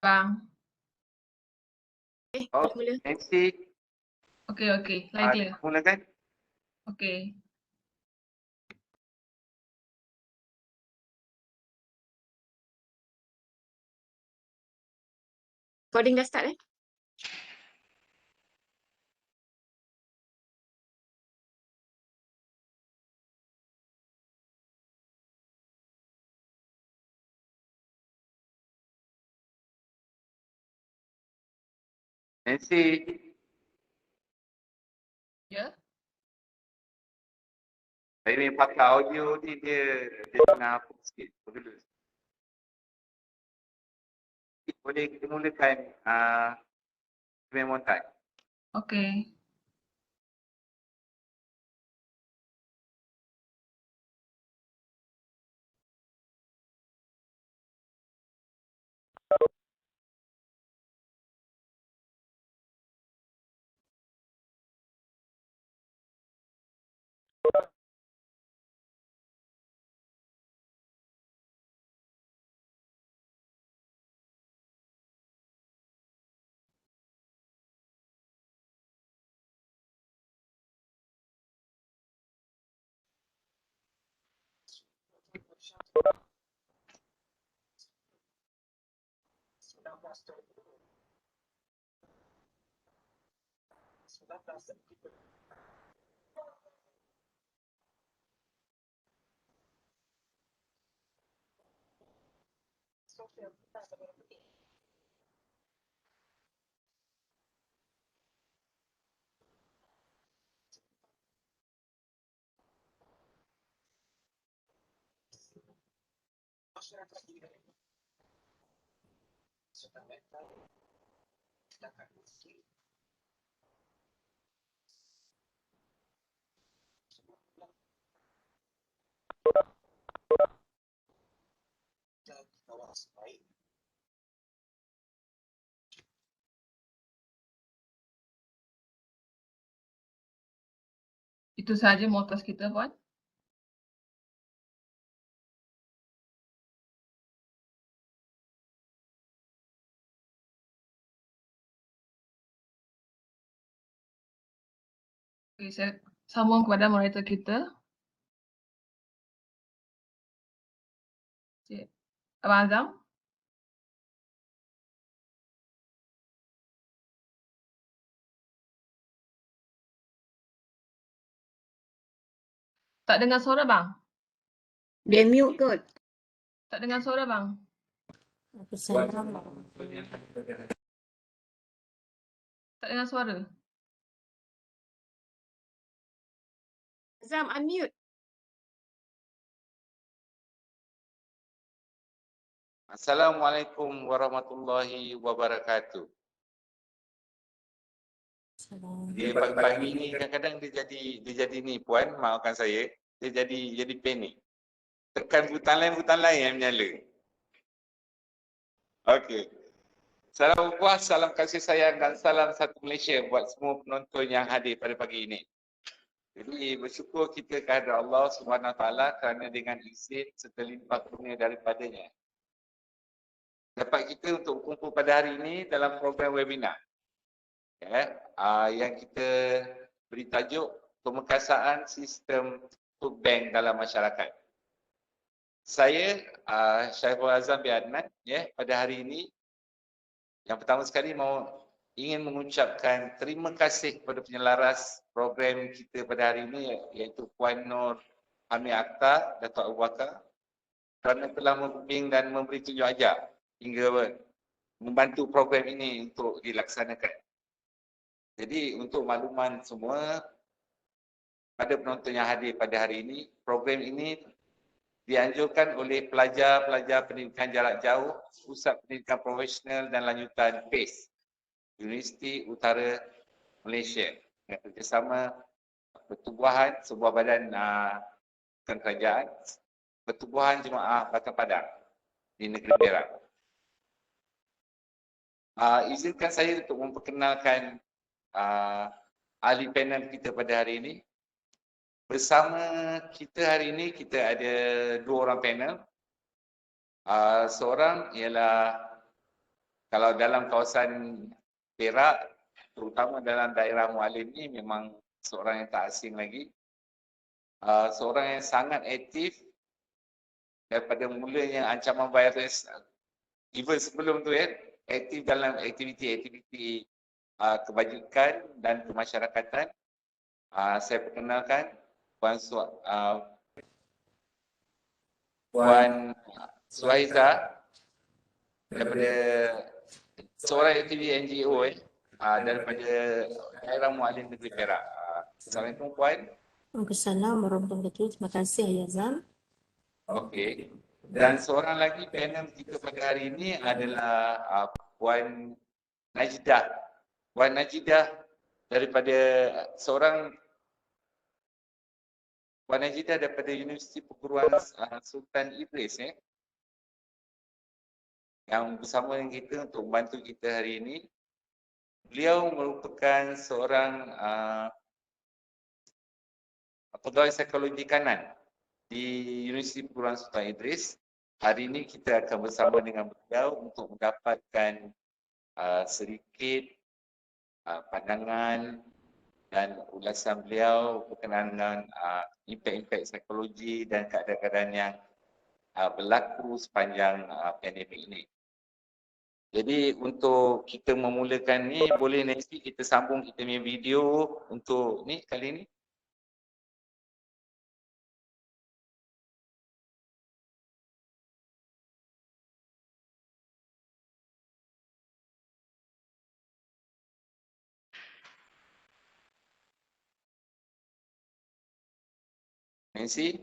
Bang. Oh, Mula-mula. Nancy, Okey, line clear. mulakan. Okey. Recording dah start eh? Nancy, Ya. saya ni pakai audio ni dia tengah apa sikit. Boleh kita mulakan Montai. Okey. Itu saja motos kita, Puan. Okey, saya sambung kepada moderator kita. Cik Abang Azam. Tak dengar suara, Bang? Dia mute kot. Tak dengar suara, Bang? Tak dengar suara? Azam, unmute. Assalamualaikum warahmatullahi wabarakatuh. Dia pagi-pagi ni kadang-kadang dia jadi ni Puan, maafkan saya, dia jadi panik. Tekan butang lain yang menyala. Okey. Salam puas, salam kasih sayang dan salam satu Malaysia buat semua penonton yang hadir pada pagi ini. Jadi bersyukur kita kepada Allah SWT kerana dengan izin serta limpah kurnia daripadanya dapat kita untuk berkumpul pada hari ini dalam program webinar. Yang kita beri tajuk pemekasaan sistem food bank dalam masyarakat. Saya Syaiful Azam bin Adnan, pada hari ini yang pertama sekali ingin mengucapkan terima kasih kepada penyelaras program kita pada hari ini iaitu Puan Nur Hamid Akhtar, Datuk Abu Bakar, kerana telah membimbing dan memberi tunjuk ajar hingga membantu program ini untuk dilaksanakan. Jadi untuk makluman semua pada penonton yang hadir pada hari ini, program ini dianjurkan oleh pelajar-pelajar pendidikan jarak jauh, Pusat Pendidikan Profesional dan Lanjutan PACE, Universiti Utara Malaysia, dengan kerjasama pertubuhan sebuah badan kerajaan, Pertubuhan Jemaah Batang Padang di negeri Perak. Izinkan saya untuk memperkenalkan ahli panel kita pada hari ini. Bersama kita hari ini kita ada dua orang panel. Seorang ialah Kalau dalam kawasan Perak, terutama dalam daerah Mualim ni memang seorang yang tak asing lagi. Seorang yang sangat aktif daripada mulanya ancaman virus, even sebelum tu aktif dalam aktiviti-aktiviti kebajikan dan kemasyarakatan. Saya perkenalkan Puan Suhaiza daripada seorang aktivis NGO daripada daerah Mualim Negeri Perak. Assalamualaikum Puan. Waalaikumsalam warahmatullahi wabarakatuh. Terima kasih Ayazam. Okey. Dan seorang lagi panel kita pada hari ini adalah Puan Najidah. Puan Najidah daripada Puan Najidah daripada Universiti Perguruan Sultan Idris yang bersama dengan kita untuk membantu kita hari ini. Beliau merupakan seorang pegawai psikologi kanan di Universiti Perguruan Sultan Idris. Hari ini kita akan bersama dengan beliau untuk mendapatkan sedikit pandangan dan ulasan beliau berkenaan dengan impak-impak psikologi dan keadaan-keadaan yang berlaku sepanjang pandemik ini. Jadi untuk kita memulakan ni, boleh next week kita sambung kita punya video untuk ni kali ni. Nancy?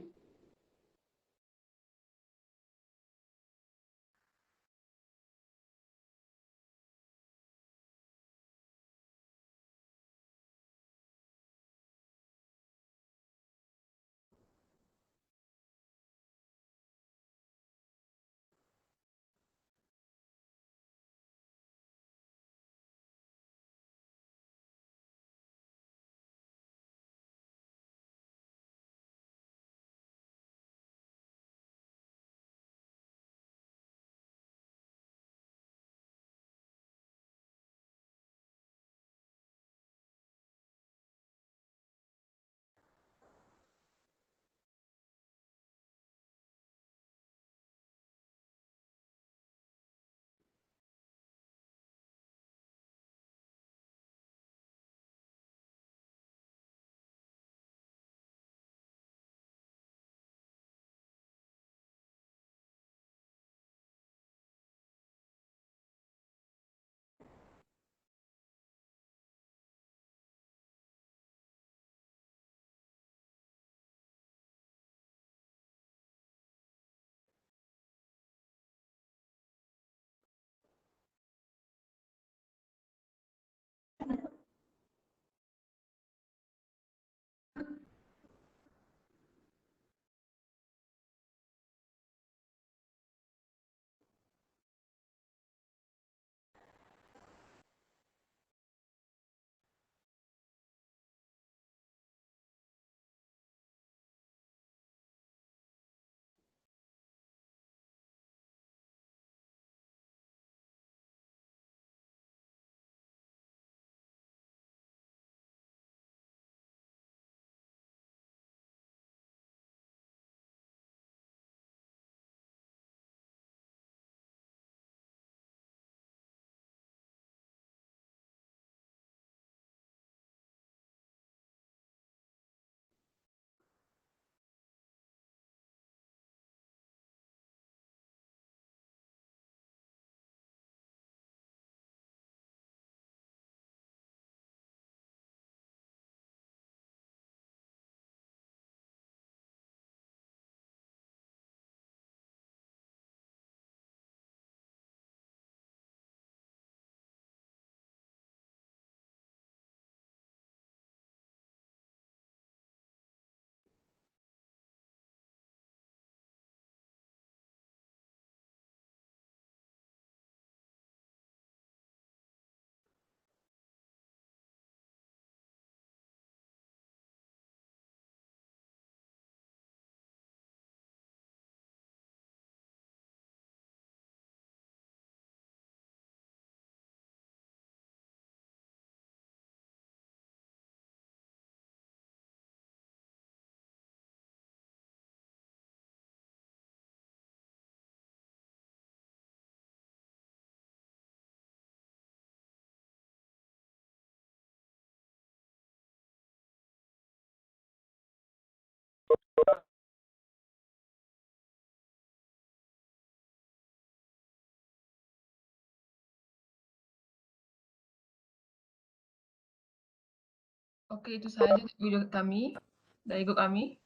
Okey, itu sahaja video kami dari grup kami.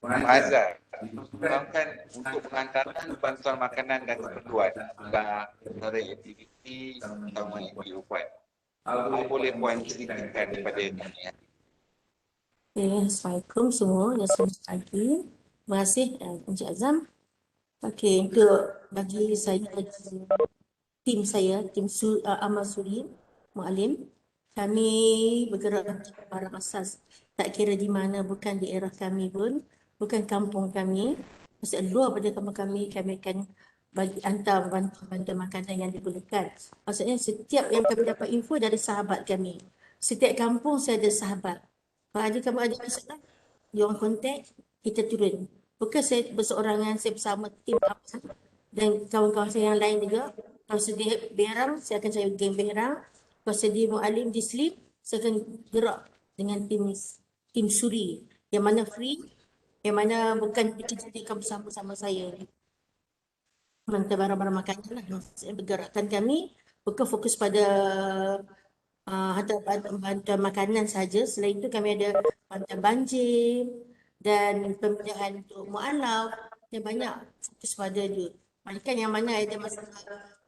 Mazhar, dikembangkan untuk pengantaran bantuan makanan dan keperluan dan antara aktiviti utama NGO buat. Apa boleh puan ceritakan kepada kami? Okay, Assalamualaikum semua dan selamat pagi. Terima kasih Encik Azam. Okey, untuk bagi saya, tim saya, Amal Suri, Mualim, kami bergerak barang asas. Tak kira di mana, bukan di daerah kami pun, bukan kampung kami. Maksudnya luar pada kampung kami akan bagi hantar bantuan makanan yang diperlukan. Maksudnya setiap yang kami dapat info dari sahabat kami. Setiap kampung saya ada sahabat. Kalau ada kamu ada masalah, dia orang kontak, kita turun. Bukan saya berseorangan, saya bersama tim dan kawan-kawan saya yang lain juga. Kalau sedia berang, saya akan cari geng berang. Kalau sedia Mualim di sleep, saya akan gerak dengan tim Suri. Yang mana free, yang mana bukan dikejutkan bersama-sama saya. Hantar barang-barang makanan lah. Saya bergerakkan kami bukan fokus pada hantar bantuan makanan saja. Selain itu kami ada bantuan banjir dan pembinaan untuk mu'alaf dan banyak fokus pada dia. Malaikat yang mana ada masalah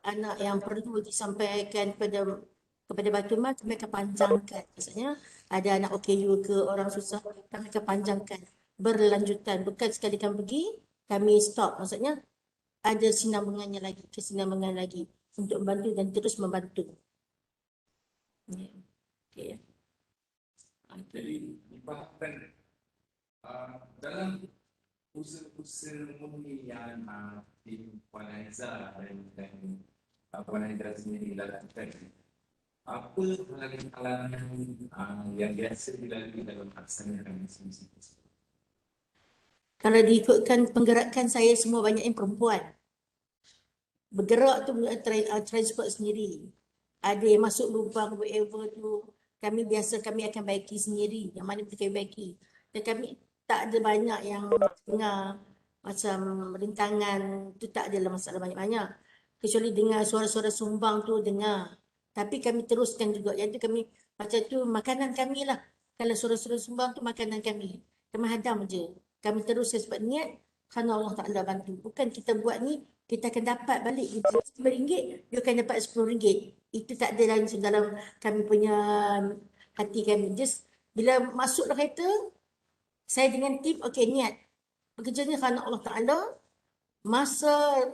anak yang perlu disampaikan kepada Batu Mas, kami akan panjangkan. Maksudnya ada anak OKU ke orang susah, kami akan panjangkan berlanjutan. Bukan sekali kami pergi, kami stop. Maksudnya ada kesinambungan lagi untuk membantu dan terus membantu. Ya. Okay. Jadi, bahkan dalam usaha-usaha pemilihan tim Puan Aiza dan Puan Aiza sendiri lakukan, apa halangan-halangan yang biasa dilalui dalam melaksanakan misi tersebut? Kalau diikutkan penggerakan saya, semua banyak yang perempuan. Bergerak tu transport sendiri. Ada yang masuk lubang whatever tu, kami akan baiki sendiri. Yang mana kita baiki. Dan kami tak ada banyak yang dengar macam rintangan tu, tak adalah masalah banyak-banyak. Kecuali dengar suara-suara sumbang tu dengar. Tapi kami teruskan juga. Yang tu kami macam tu makanan kami lah. Kalau suara-suara sumbang tu makanan kami. Kami hadam je. Kami teruskan sebab niat kerana Allah Ta'ala bantu. Bukan kita buat ni, kita akan dapat balik RM5, dia akan dapat RM10. Itu tak ada dalam kami punya hati kami. Just bila masuk dalam kereta, saya dengan tim, okey niat. Bekerja ni kerana Allah Ta'ala, masa,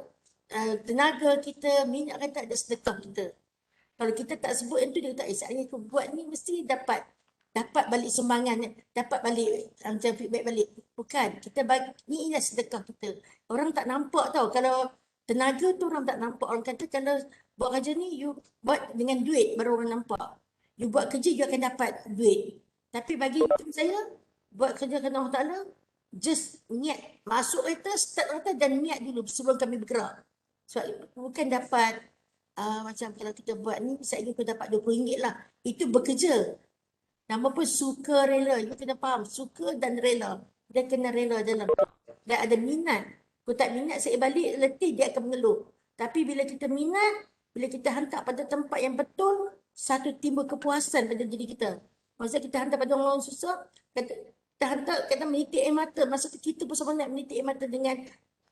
tenaga kita, minyak kata ada sedekah kita. Kalau kita tak sebut yang tu, dia tak isyak. Aku buat ni mesti dapat balik sumbangan, dapat balik macam feedback balik. Bukan, kita bagi, ni ialah sedekah kita. Orang tak nampak tau. Kalau tenaga tu orang tak nampak. Orang kata kalau buat kerja ni, you buat dengan duit baru orang nampak. You buat kerja, you akan dapat duit. Tapi bagi saya, buat kerja kerana Allah Ta'ala, just niat. Masuk kereta, start kereta dan niat dulu sebelum kami bergerak. Sebab bukan dapat, macam kalau kita buat ni, saya ingin dapat RM20 lah. Itu bekerja. Nama pun suka rela. You kena faham, suka dan rela. Dia kena rela dalam tu. Dan ada minat. Kalau tak minat, saya balik letih, dia akan mengeluh. Tapi bila kita minat, bila kita hantar pada tempat yang betul, satu timbul kepuasan pada diri kita. Maksudnya kita hantar pada orang susah, kita hantar, kita menitik air mata. Masa tu kita pun sama nak menitik air mata dengan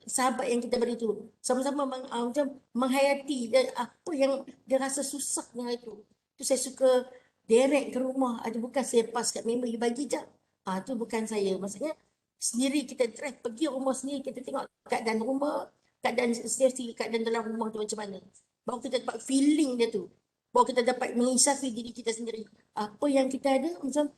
sahabat yang kita beri tu. Sama-sama macam menghayati dan apa yang dia rasa susah dengan itu. Tu saya suka direct ke rumah. Ada bukan saya pas kat member, you bagi je. Tu bukan saya. Maksudnya sendiri kita drive pergi rumah sendiri, kita tengok keadaan rumah, keadaan safety, keadaan dalam rumah tu macam mana. Baru kita dapat feeling dia tu. Baru kita dapat mengisafi diri kita sendiri. Apa yang kita ada, macam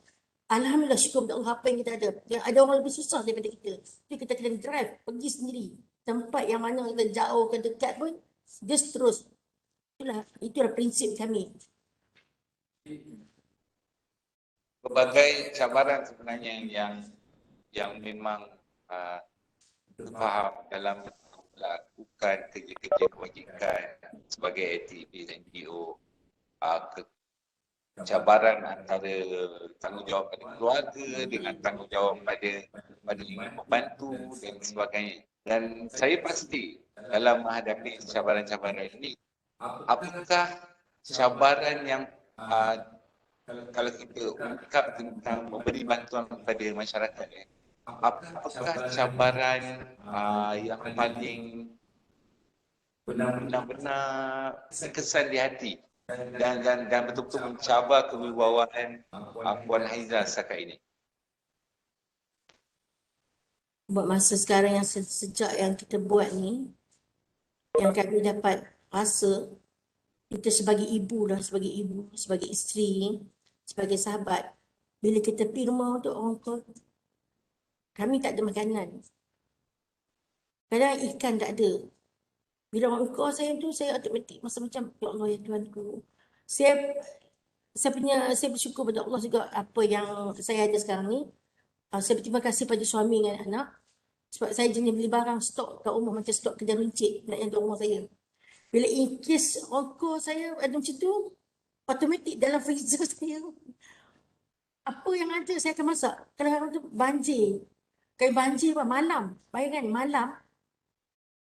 alhamdulillah, syukur kepada Allah apa yang kita ada. Yang ada orang lebih susah daripada kita. Jadi kita kena drive, pergi sendiri. Tempat yang mana kita jauh ke dekat pun, just terus. Itulah prinsip kami. Berbagai cabaran sebenarnya yang memang faham dalam melakukan kerja-kerja kebajikan sebagai aktivis NGO, cabaran antara tanggungjawab pada keluarga dengan tanggungjawab pada membantu dan sebagainya. Dan saya pasti dalam menghadapi cabaran-cabaran ini, apakah cabaran yang kalau kita ungkap tentang memberi bantuan kepada masyarakat, apakah cabaran yang paling benar-benar terkesan di hati dan betul-betul mencabar kewibawaan Puan Haiza setakat ini? Buat masa sekarang yang sejak yang kita buat ni, yang kami dapat rasa kita sebagai ibu, sebagai isteri, sebagai sahabat, bila kita pergi rumah untuk orang tua, kami tak ada makanan. Kadang ikan tak ada. Bila orang tua saya tu, saya automatik masa macam, ya Allah ya Tuhanku. Saya bersyukur pada Allah juga apa yang saya ada sekarang ni. Saya berterima kasih pada suami dan anak. Sebab saya jenis beli barang stok kat rumah macam stok kedai runcit nak yang di rumah saya. Bila in case ongkor saya ada macam tu, automatik dalam freezer saya. Apa yang ada saya akan masak. Kadang-kadang tu banjir. Kayak banjir malam. Bayangkan malam.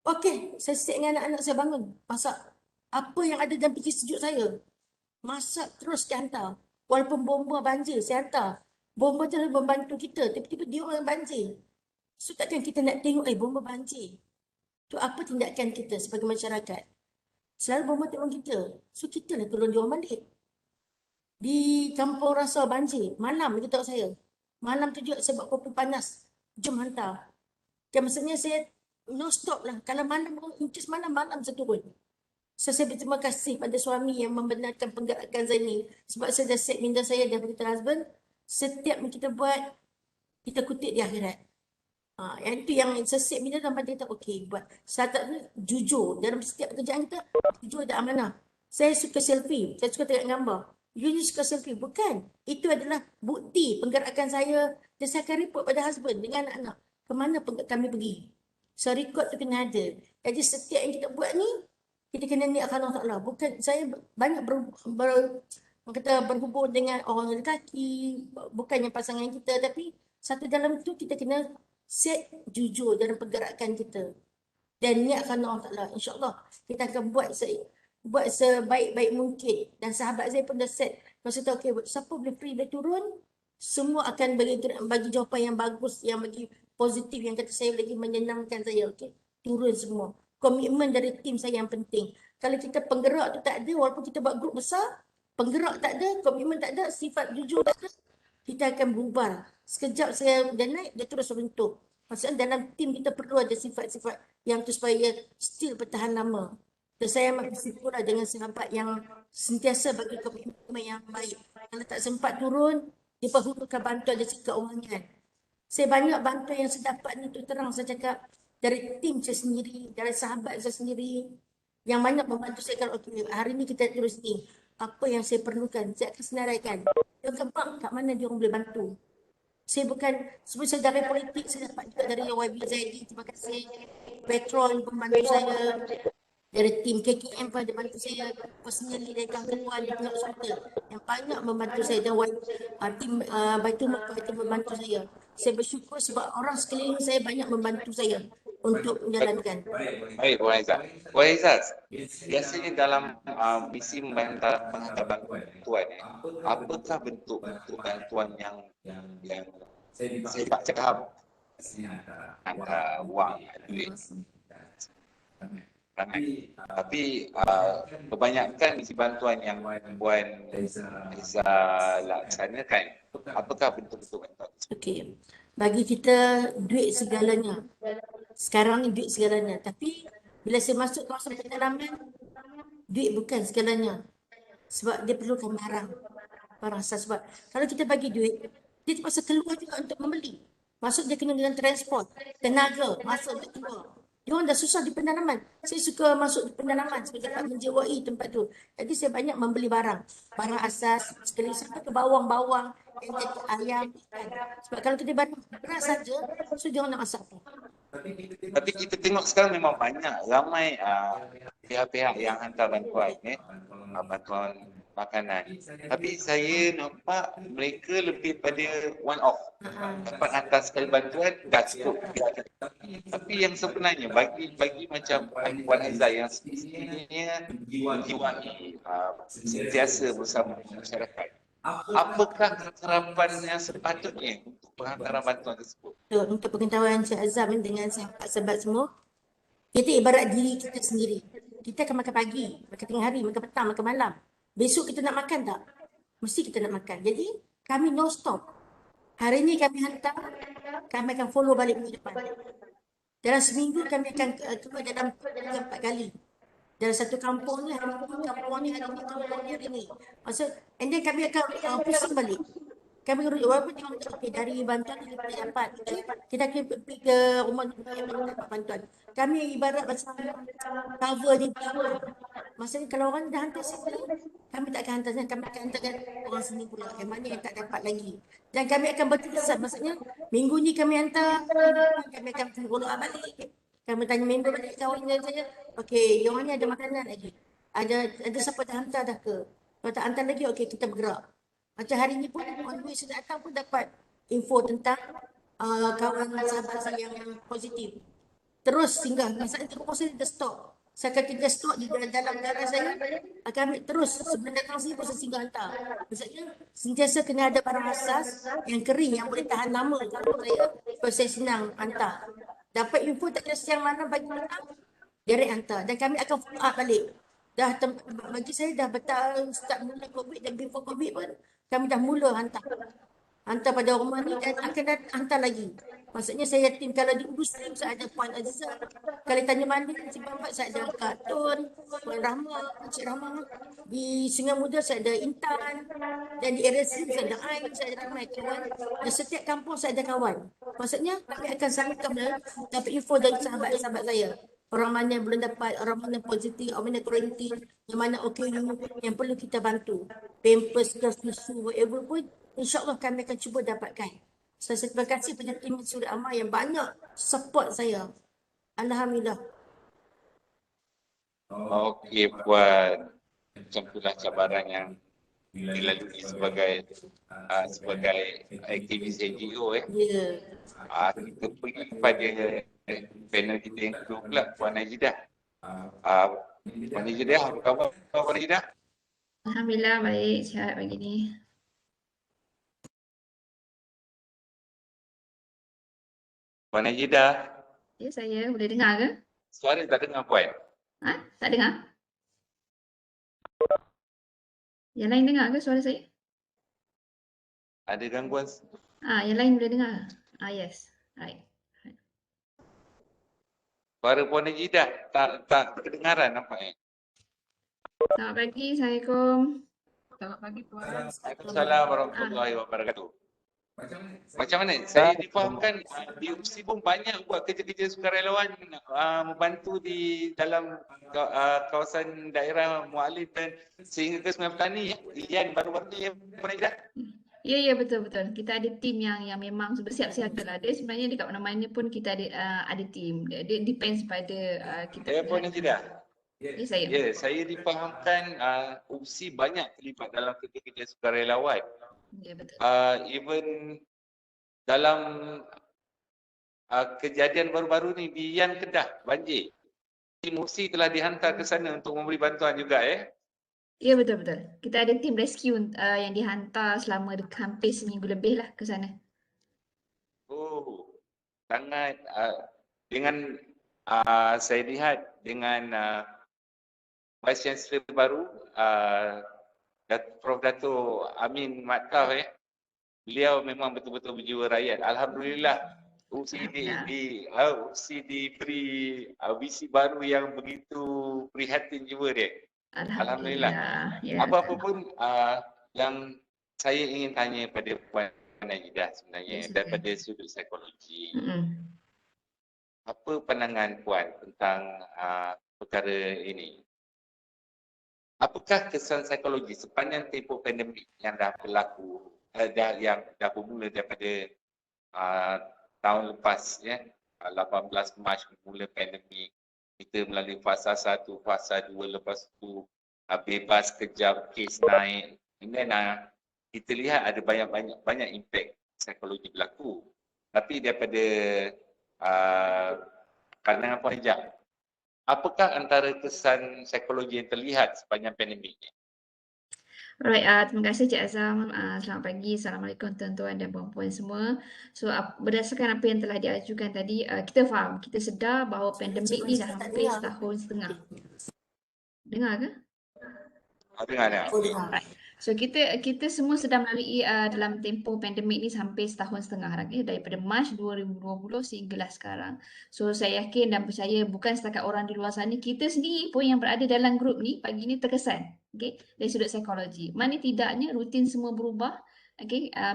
Okey, saya set dengan anak-anak saya bangun. Masak. Apa yang ada dalam fikir sejuk saya. Masak terus saya hantar. Walaupun bomba banjir, saya hantar. Bomba tu membantu kita. Tiba-tiba dia orang banjir. So takkan kita nak tengok bomba banjir. Tu apa tindakan kita sebagai masyarakat? Selalu bomba tolong kita. So kita nak tolong dia orang balik. Di kampung rasa banjir. Malam dia tahu saya. Malam tu juga saya buat kopi panas. Jom hantar. Dan maksudnya saya no stop lah. Kalau malam, incase malam saya turun. So saya berterima kasih pada suami yang membenarkan penggerakan saya ni. Sebab saya dah set minda saya daripada kita husband. Setiap yang kita buat, kita kutip di akhirat. Yang itu yang saya set minda dalam pada kita, okey buat. Saya tak jujur. Dalam setiap pekerjaan kita, jujur dan amanah. Saya suka selfie. Saya suka tengok gambar. You ni suka selfie. Bukan. Itu adalah bukti penggerakan saya. Dan saya akan report pada husband dengan anak-anak. Kemana kami pergi. So record tu kena ada. Jadi setiap yang kita buat ni, kita kena niatkan Allah Ta'ala. Bukan, saya banyak berhubung dengan orang lelaki. Bukannya pasangan kita. Tapi satu dalam tu kita kena set jujur dalam pergerakan kita. Dan niatkan Allah Ta'ala. InsyaAllah kita akan buat sebaik-baik mungkin. Dan sahabat saya pun dah set. Masa tu okey, siapa boleh free, boleh turun. Semua akan bagi jawapan yang bagus, yang bagi positif, yang kata saya lagi menyenangkan saya. Okey, turun semua. Komitmen dari tim saya yang penting. Kalau kita penggerak tu tak ada, walaupun kita buat grup besar, penggerak tak ada, komitmen tak ada, sifat jujur tak ada, kita akan bubar. Sekejap saya dah naik, dia terus runtuh. Maksudnya dalam tim kita perlu ada sifat-sifat yang tu supaya still bertahan lama. Dan saya amat bersyukur dengan sahabat yang sentiasa bagi komitmen yang baik. Kalau tak sempat turun, dia perlukan bantuan dari segi keuangan. Saya banyak bantuan yang saya dapat ni, tu terang saya cakap, dari tim saya sendiri, dari sahabat saya sendiri, yang banyak membantu saya. Kalau okay, hari ni kita terus ni, apa yang saya perlukan, saya akan senaraikan. Yang gampang, kat mana dia orang boleh bantu. Saya bukan, sebelum saya dari politik, saya dapat juga dari YB Zaidi, terima kasih. Petron membantu saya. Dari tim KKM pun ada bantu saya. Personally dari kawan-kawan di pihak hospital yang banyak membantu saya. Dan tim Baitul Makkah itu membantu saya. Saya bersyukur sebab orang sekeliling saya banyak membantu saya untuk menjalankan. Baik, Puan Haiza. Puan Haiza, biasanya dalam misi menghantar bantuan, apakah bentuk-bentuk bantuan yang saya tak cakap antara wang, duit, tapi kebanyakan misi bantuan yang Puan Haiza laksanakan, apakah bentuk-bentuk bantuan? Okey. Bagi kita duit segalanya. Sekarang ni duit segalanya. Tapi bila saya masuk kawasan pedalaman, duit bukan segalanya. Sebab dia perlukan barang asas. Sebab kalau kita bagi duit, dia terpaksa keluar juga untuk membeli. Maksud dia kena dengan transport, tenaga, masa untuk keluar. Dia orang dah susah di pedalaman. Saya suka masuk di pedalaman sebab dapat menjiwai tempat tu. Jadi saya banyak membeli barang asas, sekali sampai ke bawang-bawang, yang jadi ayam, ikan. Sebab kalau kita beras saja, so dia orang nak masak apa? Tapi kita tengok sekarang memang ramai pihak-pihak yang hantar bantuan, bantuan makanan. Tapi saya nampak mereka lebih pada one off. Dapat hantar sekali bantuan, dah cukup. Tapi yang sebenarnya bagi macam Puan Haiza yang sebenarnya menjiwai sentiasa bersama masyarakat. Apakah harapan yang sepatutnya untuk penghantaran bantuan tersebut? Untuk pengetahuan Encik Azam ni dengan sahabat-sahabat semua, kita ibarat diri kita sendiri. Kita akan makan pagi, makan tengah hari, makan petang, makan malam. Besok kita nak makan tak? Mesti kita nak makan. Jadi kami no stop. Hari ni kami hantar, kami akan follow balik minggu depan. Dalam seminggu kami akan keluar dalam 3-4 kali. Dalam satu kampung ni, hari ni kampung ni, hari ni. Maksud, and then kami akan pusing balik. Kami walaupun tengok okay, dari bantuan kita boleh dapat, okay, kita akan pergi ke rumah yang boleh dapat bantuan. Kami ibarat macam cover ni. Maksudnya kalau orang dah hantar sini, kami tak akan hantar, kami akan hantarkan orang sini pula. Yang mana yang tak dapat lagi. Dan kami akan berterusan. Maksudnya minggu ni kami hantar, kami akan follow up balik. Kami tanya member balik kawan saya, okey, yang mana ada makanan lagi? Ada siapa dah hantar dah ke? Kalau tak hantar lagi, okey kita bergerak. Macam hari ni pun, on the way sudah datang pun dapat info tentang kawan sahabat saya yang positif. Terus singgah, maksudnya terus saya dah stop. Saya akan kita stop di dalam darah saya, akan ambil terus sebelum datang sini pun saya singgah hantar. Maksudnya sentiasa kena ada barang asas yang kering, yang boleh tahan lama. Kalau saya senang hantar. Dapat info tak kira siang malam pagi petang, direct hantar. Dan kami akan follow up balik. Bagi saya dah start mula COVID dan before COVID pun, kami dah mula hantar. Hantar pada rumah ni dan akan hantar lagi. Maksudnya saya tim, kalau di industri saya ada Puan Azizah. Kalau tanya mana si Bambat saya ada Kak Tun, Puan Rahma, Encik Rahma. Di Sungai Muda saya ada Intan. Dan di area sini saya ada Ain, saya ada ramai kawan. Dan setiap kampung saya ada kawan. Maksudnya kami akan salurkan dapat info dari sahabat-sahabat saya. Orang mana yang belum dapat, orang mana positif, orang mana quarantine, yang mana OKU, yang perlu kita bantu. Pampers, gas, tisu, whatever pun, insyaAllah kami akan cuba dapatkan. So, saya terima kasih pada tim Suri Amal yang banyak support saya. Alhamdulillah. Okey Puan, macam itulah cabaran yang dilalui sebagai aktivis NGO Ya. kita pergi kepada panel kita yang kedua pula, Puan Najidah. Puan Najidah, apa khabar Puan Najidah? Alhamdulillah baik, sihat pagi ni. Puan Najidah, Ya, saya boleh dengar ke? suara tak dengar Puan. Ha? Tak dengar? Yang lain dengar ke suara saya? Ada gangguan? Yang lain boleh dengar? Yes. Right. Suara Puan Najidah tak kedengaran nampaknya. Selamat pagi, Assalamualaikum. Selamat pagi Puan. Waalaikumsalam warahmatullahi wabarakatuh. Macam mana? Saya difahamkan di UPSI pun banyak buat kerja-kerja sukarelawan membantu di dalam kawasan daerah Mualim dan sehingga ke Sungai Petani. Ian baru-baru ni Puan Najidah. Ya, betul-betul. Kita ada tim yang memang bersiap siaga lah. Dia sebenarnya dekat mana-mana pun kita ada tim. Dia depends pada kita. Puan Najidah. Ya, saya. Ya, saya difahamkan UPSI banyak terlibat dalam kerja-kerja sukarelawan. Ya, betul. Even dalam kejadian baru-baru ni di Yan Kedah, banjir. Tim UPSI telah dihantar ke sana untuk memberi bantuan juga Ya, betul-betul. Kita ada tim rescue yang dihantar selama hampir seminggu lebih lah ke sana. Oh, sangat dengan saya lihat dengan Vice Chancellor baru Prof. Dato' Amin Matkaf beliau memang betul-betul berjiwa rakyat. Alhamdulillah UPSI diberi visi baru yang begitu prihatin jiwa dia. Alhamdulillah. Ya. Apa-apa pun yang saya ingin tanya pada Puan Najidah sebenarnya daripada sudut psikologi. Apa pandangan Puan tentang perkara ini? Apakah kesan psikologi sepanjang tempoh pandemik yang dah berlaku, yang dah bermula daripada tahun lepas 18 Mac mula pandemik, kita melalui fasa 1, fasa 2, lepas tu bebas kejap, kes naik. Dan kita lihat ada banyak impak psikologi berlaku. Tapi daripada pandangan Puan Najah, apakah antara kesan psikologi yang terlihat sepanjang pandemik ni? Alright, terima kasih Cik Azam. Selamat pagi. Assalamualaikum tuan-tuan dan puan-puan semua. So, berdasarkan apa yang telah diajukan tadi, kita faham, kita sedar bahawa pandemik ni dah Saya tak hampir dengar. setahun setengah. Dengar ke? Dengar ni. Oh, dengar. So kita semua sedang melalui dalam tempoh pandemik ni sampai setahun setengah dah, daripada Mac 2020 sehinggalah sekarang. So saya yakin dan percaya bukan setakat orang di luar sana, kita sendiri pun yang berada dalam grup ni pagi ni terkesan, dari sudut psikologi. Mana tidaknya rutin semua berubah,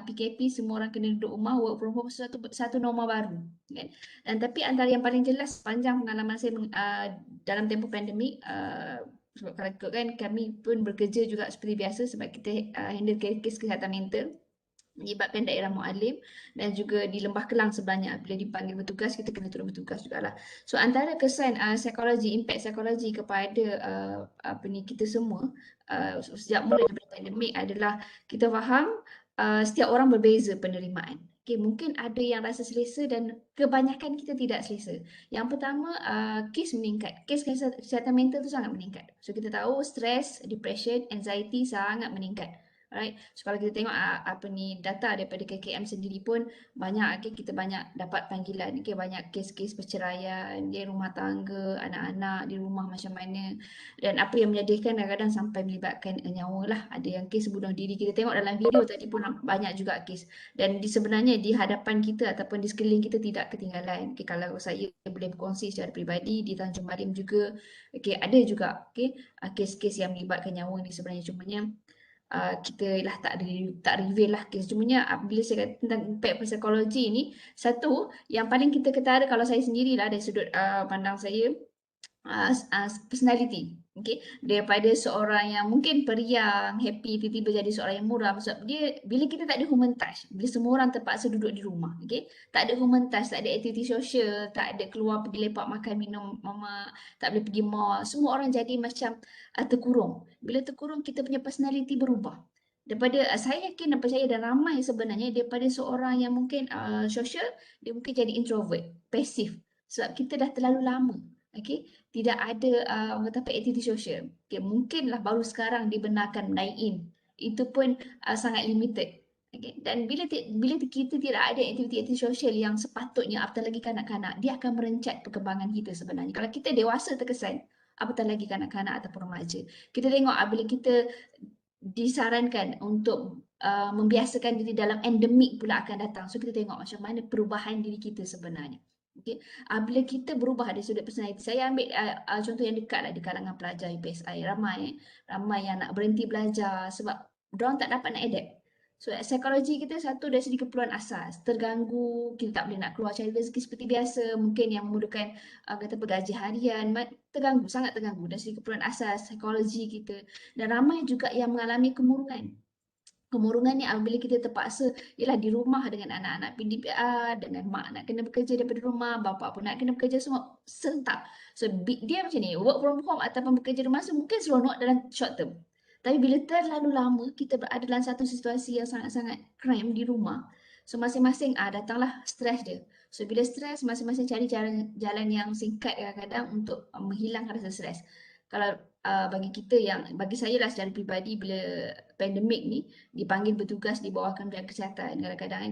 PKP semua orang kena duduk rumah, work from home, satu norma baru, kan? Dan tapi antara yang paling jelas sepanjang pengalaman saya dalam tempoh pandemik, sebab kalau ikutkan kami pun bekerja juga seperti biasa sebab kita handle kes kesihatan mental melibatkan daerah Mualim dan juga di Lembah Kelang sebenarnya bila dipanggil bertugas kita kena turun bertugas jugalah. So antara kesan psikologi, impact psikologi kepada kita semua sejak mula daripada pandemik adalah kita faham setiap orang berbeza penerimaan. Mungkin ada yang rasa selesa dan kebanyakan kita tidak selesa. Yang pertama, kes meningkat. Kes kesihatan mental tu sangat meningkat. So kita tahu stres, depression, anxiety sangat meningkat. Alright. So kalau kita tengok data daripada KKM sendiri pun banyak kita banyak dapat panggilan, banyak kes-kes perceraian, rumah tangga, anak-anak di rumah macam mana, dan apa yang menyedihkan kadang-kadang sampai melibatkan nyawa lah. Ada yang kes bunuh diri, kita tengok dalam video tadi pun banyak juga kes, dan sebenarnya di hadapan kita ataupun di sekeliling kita tidak ketinggalan. Kalau saya boleh berkongsi secara peribadi di Tanjung Marim juga, ada juga kes-kes yang melibatkan nyawa ni sebenarnya, cumanya kita lah tak reveal lah kes. Cumanya bila saya kata tentang impact psikologi ni, satu yang paling kita ketara kalau saya sendirilah dari sudut pandang saya, personality, daripada seorang yang mungkin periang, happy, tiba-tiba jadi seorang yang muram. Sebab dia bila kita tak ada human touch, bila semua orang terpaksa duduk di rumah, tak ada human touch, tak ada aktiviti sosial, tak ada keluar pergi lepak makan minum mama, tak boleh pergi mall, semua orang jadi macam terkurung. Bila terkurung, kita punya personality berubah. Daripada saya yakin dan percaya dan ramai sebenarnya daripada seorang yang mungkin sosial, dia mungkin jadi introvert, pasif. Sebab kita dah terlalu lama tidak ada orang kata aktiviti sosial. Mungkinlah baru sekarang dibenarkan dine-in. Itu pun sangat limited. Dan bila kita tidak ada aktiviti sosial yang sepatutnya, apatah lagi kanak-kanak, dia akan merencat perkembangan kita sebenarnya. Kalau kita dewasa terkesan, apatah lagi kanak-kanak ataupun remaja. Kita tengok bila kita disarankan untuk membiasakan diri dalam endemik pula akan datang. So kita tengok macam mana perubahan diri kita sebenarnya. Bila kita berubah dari sudut personality, saya ambil contoh yang dekat lah di kalangan pelajar UPSI, ramai yang nak berhenti belajar sebab diorang tak dapat nak adapt. So psikologi kita satu dari segi keperluan asas, terganggu, kita tak boleh nak keluar cari rezeki seperti biasa, mungkin yang memerlukan kata gaji harian, terganggu, sangat terganggu dari segi keperluan asas, psikologi kita. Dan ramai juga yang mengalami kemurungan. Kemurungan ni apabila kita terpaksa ialah di rumah dengan anak-anak PDPR, dengan mak nak kena bekerja daripada rumah, bapa pun nak kena bekerja, semua serentak. So dia macam ni, work from home ataupun bekerja rumah mungkin seronok dalam short term. Tapi bila terlalu lama kita berada dalam satu situasi yang sangat-sangat cram di rumah, so masing-masing datanglah stres dia. So bila stres, masing-masing cari jalan yang singkat kadang-kadang untuk menghilangkan rasa stres. Kalau bagi saya lah secara peribadi, bila pandemik ni dipanggil bertugas di bawah Kementerian Kesihatan, kadang-kadang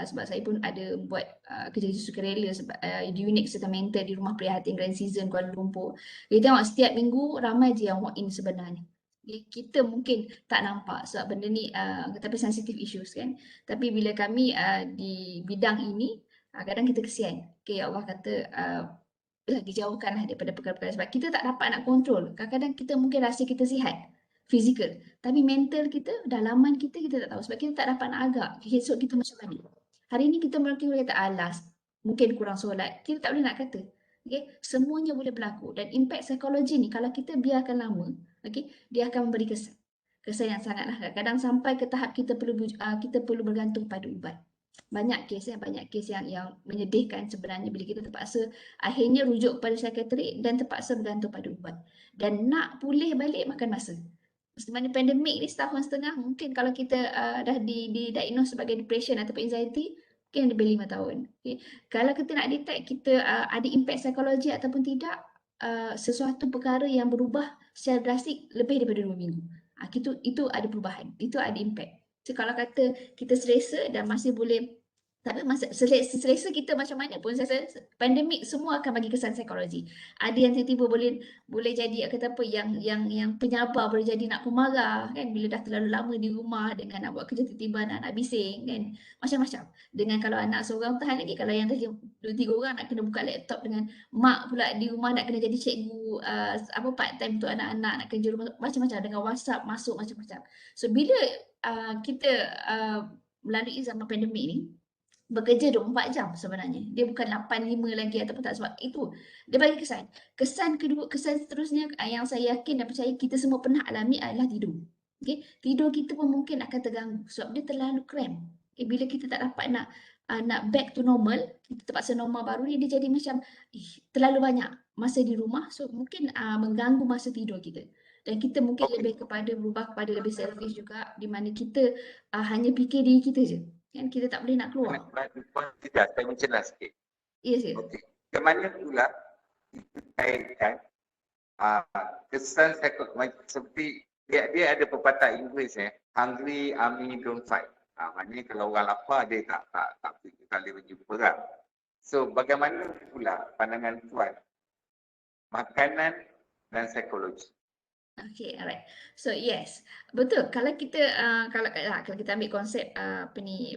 sebab saya pun ada buat kerja sukarela di unit kesihatan mental di Rumah Prihatin Grand Season Kuala Lumpur. Kita tengok setiap minggu ramai je yang walk in sebenarnya. Kita mungkin tak nampak sebab benda ni tapi sensitive issues kan. Tapi bila kami di bidang ini, kadang kita kesian. Allah kata lagi jauhkanlah daripada perkara-perkara sebab kita tak dapat nak kontrol. Kadang-kadang kita mungkin rasa kita sihat, fizikal, tapi mental kita, dalaman kita tak tahu sebab kita tak dapat nak agak esok kita macam mana. Hari ni kita mungkin boleh kata alas, mungkin kurang solat, kita tak boleh nak kata. Semuanya boleh berlaku dan impact psikologi ni kalau kita biarkan lama, dia akan memberi kesan yang sangatlah kadang sampai ke tahap kita perlu bergantung pada ubat. Banyak kes yang menyedihkan sebenarnya bila kita terpaksa akhirnya rujuk kepada psikiatrik dan terpaksa bergantung pada ubat. Dan nak pulih balik makan masa. Sebenarnya pandemik ni setahun setengah, mungkin kalau kita dah didiagnose sebagai depression atau anxiety, mungkin lebih 5 tahun. Kalau kita nak detect kita ada impact psikologi ataupun tidak, sesuatu perkara yang berubah secara drastik lebih daripada 2 minggu. Itu ada perubahan, itu ada impact. So kalau kata kita selesa dan masih boleh, tapi masa selesa kita macam mana pun, saya rasa pandemik semua akan bagi kesan psikologi. Ada yang tiba-tiba boleh jadi kata apa, yang penyabar boleh jadi nak pemarah kan, bila dah terlalu lama di rumah dengan nak buat kerja, tiba-tiba nak bising kan, macam-macam. Dengan kalau anak seorang tahan lagi, kalau yang tadi 2-3 orang nak kena buka laptop, dengan mak pula di rumah nak kena jadi cikgu part time untuk anak-anak, nak kerja rumah, macam-macam, dengan WhatsApp masuk macam-macam. So bila kita melalui zaman pandemik ni, bekerja 24 jam sebenarnya. Dia bukan 8-5 lagi ataupun tak, sebab itu dia bagi kesan. Kesan kedua, kesan seterusnya yang saya yakin dan percaya kita semua pernah alami adalah tidur. Okay? Tidur kita pun mungkin akan terganggu sebab dia terlalu cramp. Okay? Bila kita tak dapat nak back to normal, kita terpaksa normal baru ni, dia jadi macam terlalu banyak masa di rumah, so mungkin mengganggu masa tidur kita. Dan kita mungkin lebih kepada berubah kepada lebih selfish juga, di mana kita hanya fikir diri kita je. Kan kita tak boleh nak keluar. Tidak, saya menjelas sikit. Ya, sir. Okey. Ke mana pula kita kaitkan kesan psikologi, seperti dia ada pepatah Inggeris hungry army don't fight. Maknanya kalau orang lapar dia tak boleh berjumpa perang. So bagaimana pula pandangan tuan makanan dan psikologi? Okay, alright. So yes, betul. Kalau kita kalau kita ambil konsep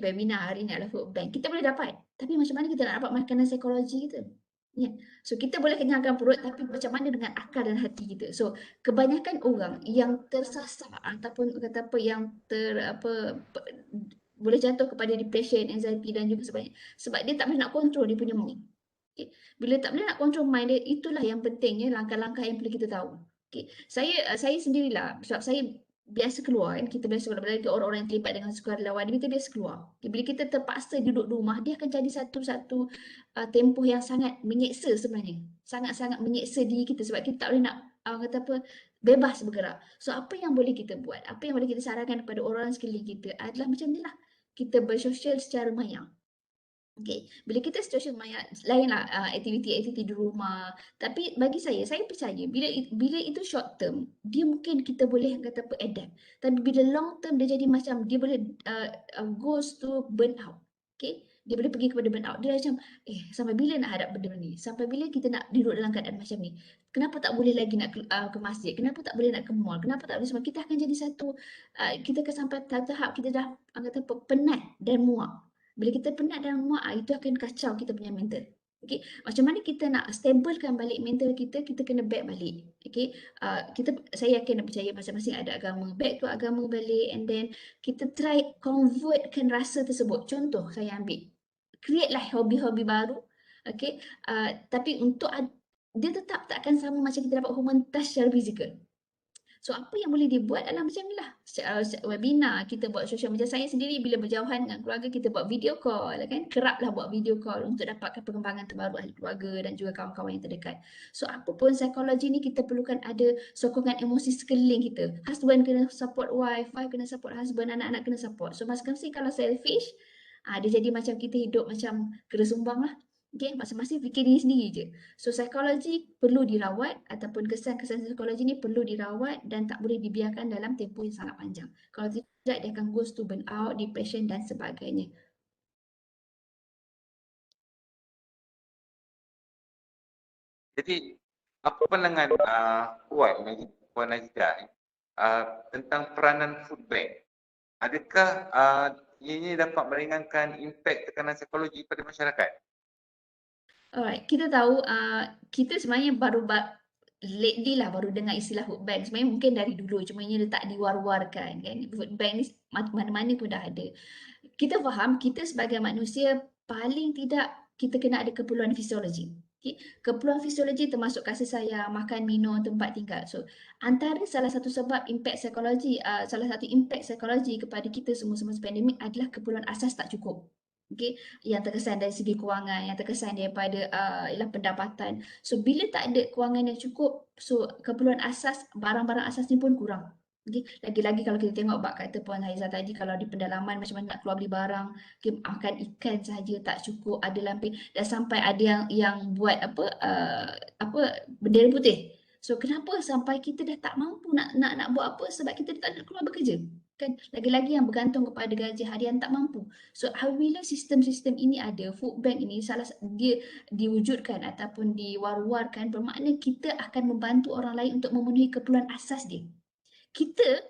webinar hari ni adalah food bank, kita boleh dapat. Tapi macam mana kita nak dapat makanan psikologi kita? Ya. So kita boleh kenyangkan perut, tapi macam mana dengan akal dan hati kita? So kebanyakan orang yang tersasar ataupun kata apa, yang boleh jatuh kepada depression, anxiety dan juga sebagainya, sebab dia tak boleh nak kontrol dia punya mind. Okay. Bila tak boleh nak kontrol mind dia, itulah yang pentingnya langkah-langkah yang perlu kita tahu. Okay. Saya sendirilah, sebab saya biasa keluar kan, kita biasa keluar, apalagi orang-orang yang terlibat dengan sukarelawan, kita biasa keluar. Okay. Bila kita terpaksa duduk di rumah, dia akan jadi satu tempoh yang sangat menyeksa sebenarnya. Sangat-sangat menyeksa diri kita sebab kita tak boleh nak bebas bergerak. So apa yang boleh kita buat? Apa yang boleh kita sarankan kepada orang sekeliling kita adalah macam ni lah. Kita bersosial secara maya. Okay. Bila kita social maya, lainlah aktiviti-aktiviti di rumah. Tapi bagi saya percaya bila itu short term, dia mungkin kita boleh kata apa, adapt. Tapi bila long term, dia jadi macam dia boleh goes to burn out. Okay. Dia boleh pergi kepada burn out. Dia macam sampai bila nak hadap benda ni? Sampai bila kita nak duduk dalam keadaan macam ni? Kenapa tak boleh lagi nak ke masjid? Kenapa tak boleh nak ke mall? Kenapa tak boleh? Sebab kita akan jadi kita akan sampai tahap kita dah kata apa, penat dan muak. Bila kita penat dan muak, itu akan kacau kita punya mental. Okay. Macam mana kita nak stablekan balik mental kita, kita kena back balik. Okay. Saya yakin dan percaya masing-masing ada agama. Back to agama balik, and then kita try convertkan rasa tersebut. Contoh saya ambil, create lah hobi-hobi baru. Okay. Tapi untuk dia tetap tak akan sama macam kita dapat human touch secara fizikal. So apa yang boleh dibuat adalah macam ni lah, webinar, kita buat social media. Saya sendiri bila berjauhan dengan keluarga, kita buat video call kan, keraplah buat video call untuk dapatkan perkembangan terbaru ahli keluarga dan juga kawan-kawan yang terdekat. So apa pun psikologi ni, kita perlukan ada sokongan emosi sekeliling kita. Husband kena support wife kena support husband, anak-anak kena support. So masing-masing kalau selfish, dia jadi macam kita hidup macam kena sumbang lah. Okay, masing-masing fikir diri sendiri je. So psikologi perlu dirawat, ataupun kesan-kesan psikologi ni perlu dirawat dan tak boleh dibiarkan dalam tempoh yang sangat panjang. Kalau tidak, dia akan goes to burn out, depression dan sebagainya. Jadi apa pandangan Puan Najida tentang peranan food bank? Adakah ini dapat meringankan impak tekanan psikologi pada masyarakat? Alright, kita tahu kita sebenarnya lately lah baru dengar istilah food bank. Sebenarnya mungkin dari dulu, cuma ini dia tak diwar-warkan kan. Food bank ni mana-mana pun dah ada. Kita faham, kita sebagai manusia paling tidak kita kena ada keperluan fisiologi. Okay? Keperluan fisiologi termasuk kasih sayang, makan, minum, tempat tinggal. So antara salah satu sebab impak psikologi, salah satu impak psikologi kepada kita semua semasa pandemik adalah keperluan asas tak cukup. Okay, yang terkesan dari segi kewangan, yang terkesan daripada pendapatan. So bila tak ada kewangan yang cukup, so keperluan asas, barang-barang asas ni pun kurang. Okay. Lagi-lagi kalau kita tengok bab kata Puan Haiza tadi, kalau di pedalaman macam mana nak keluar beli barang, okay, makan ikan sahaja tak cukup, ada lampin, dan sampai ada yang buat bendera putih. So kenapa sampai kita dah tak mampu nak buat apa sebab kita tak nak keluar bekerja. Kan lagi-lagi yang bergantung kepada gaji harian tak mampu. So apabila sistem-sistem ini ada, food bank ini dia diwujudkan ataupun diwar-warkan, bermakna kita akan membantu orang lain untuk memenuhi keperluan asas dia. Kita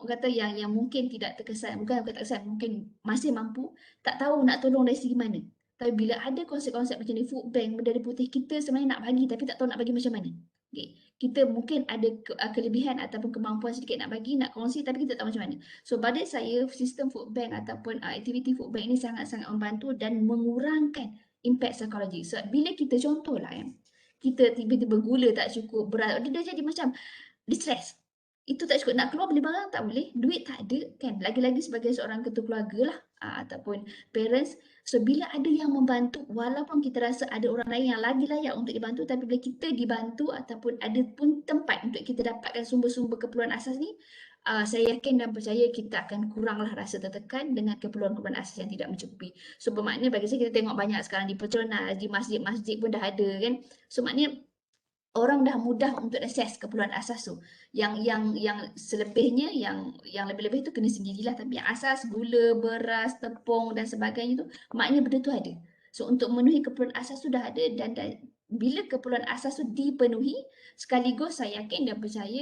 kata yang mungkin tidak terkesan, bukan tak terkesan, mungkin masih mampu, tak tahu nak tolong dari segi mana. Tapi bila ada konsep-konsep macam ni, food bank, bendera putih, kita sebenarnya nak bagi tapi tak tahu nak bagi macam mana. Okay. Kita mungkin ada kelebihan ataupun kemampuan sedikit nak bagi, nak kongsi tapi kita tak tahu macam mana. So pada saya, sistem food bank ataupun aktiviti food bank ini sangat-sangat membantu dan mengurangkan impact psikologi. So bila kita contohlah kita tiba-tiba gula tak cukup, berat, dia dah jadi macam distress. Itu tak cukup, nak keluar beli barang tak boleh, duit tak ada kan. Lagi-lagi sebagai seorang ketua keluarga lah ataupun parents. So bila ada yang membantu, walaupun kita rasa ada orang lain yang lagi layak untuk dibantu, tapi bila kita dibantu ataupun ada pun tempat untuk kita dapatkan sumber-sumber keperluan asas ni, saya yakin dan percaya kita akan kuranglah rasa tertekan dengan keperluan-keperluan asas yang tidak mencukupi. So bermakna bagi saya, kita tengok banyak sekarang di Petronas, di masjid-masjid pun dah ada kan. So maknanya orang dah mudah untuk akses keperluan asas tu. Yang selebihnya, yang lebih-lebih tu kena sendirilah. Tapi yang asas, gula, beras, tepung dan sebagainya tu, maknanya benda tu ada. So untuk memenuhi keperluan asas tu dah ada, dan bila keperluan asas tu dipenuhi, sekaligus saya yakin dan percaya